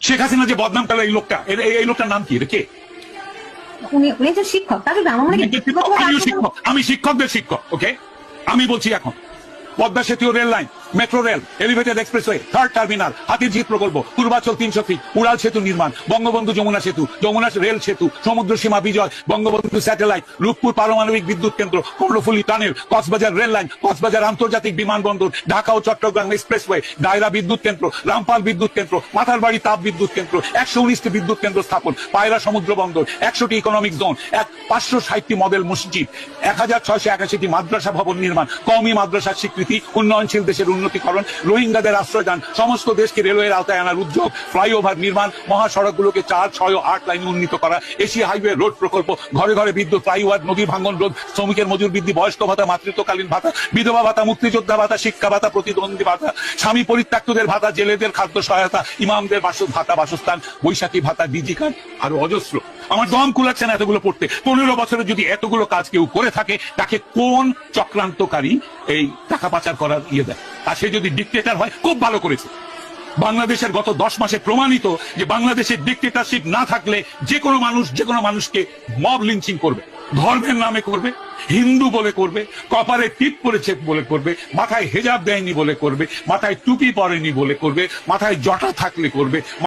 শেখ হাসিনা যে বদনাম করলো এই লোকটা, এই লোকটার নাম কি? এটা কে? উনি একজন শিক্ষক, তাহলে আমার মনে হয় আমিও শিক্ষক, আমি শিক্ষকদের শিক্ষক। ওকে, আমি বলছি এখন পদ্মা সেতু rail line, metro rail, elevated expressway, third terminal, Hatirjheel প্রকল্প, পূর্বাচল 300 ফিট, উড়াল সেতু নির্মাণ, বঙ্গবন্ধু যমুনা সেতু, যমুনা রেল সেতু, সমুদ্র সীমা বিজয়, বঙ্গবন্ধু স্যাটেলাইট, রূপপুর পারমাণবিক বিদ্যুৎ কেন্দ্র, Karnaphuli tunnel, Cox's Bazar rail line, Cox's Bazar আন্তর্জাতিক বিমানবন্দর, ঢাকা ও চট্টগ্রাম এক্সপ্রেসওয়ে, দায়রা বিদ্যুৎ কেন্দ্র, রামপাল বিদ্যুৎ কেন্দ্র, মাথারবাড়ি তাপ বিদ্যুৎ কেন্দ্র, 119টি বিদ্যুৎ কেন্দ্র স্থাপন, পায়রা সমুদ্র বন্দর, 100টি ইকোনমিক জোন, 560টি মডেল মসজিদ, 1681টি মাদ্রাসা ভবন নির্মাণ, কওমি মাদ্রাসার স্বীকৃতি, উন্নয়নশীল দেশের উন্নতিকরণ, রোহিঙ্গাদের আশ্রয় দান, সমস্ত দেশকে রেলওয়ের আওতায় আনার উদ্যোগ, ফ্লাইওভার নির্মাণ, মহাসড়কগুলোকে 4, 6 ও 8 লাইনে উন্নীত করা, এশিয়া হাইওয়ে রোড প্রকল্প, ঘরে ঘরে বিদ্যুৎ, ফ্লাইওভার, নদী ভাঙ্গন রোধ, শ্রমিকের মজুর বৃদ্ধি, বয়স্ক ভাতা, মাতৃত্বকালীন ভাতা, বিধবা ভাতা, মুক্তিযোদ্ধা ভাতা, শিক্ষা ভাতা, প্রতিদ্বন্দ্বী ভাতা, স্বামী পরিত্যক্তদের ভাতা, জেলেদের খাদ্য সহায়তা, ইমামদের ভাতা, বাসস্থান, বৈশাখী ভাতা, ডিজি কার্ড, আরো অজস্র। আমার দম কুলাচ্ছে না এতগুলো পড়তে। 15 বছরে যদি এতগুলো কাজ কেউ করে থাকে, তাকে কোন চক্রান্তকারী এই টাকা পাচার করার দেয়? আর সে যদি ডিক্টেটর হয়, খুব ভালো করেছে। বাংলাদেশের গত 10 মাসে প্রমাণিত যে বাংলাদেশের ডিক্টেটরশিপ না থাকলে যে কোনো মানুষ যে কোনো মানুষকে মব লিঞ্চিং করবে, ধর্মের নামে করবে, হিন্দু বলে করবে, কপালে টিপ পরেছে বলে করবে, মাথায় হেজাব দেয়নি বলে করবে, মাথায় টুপি পরেনি বলে করবে, মাথায় জটা থাকলে করবে,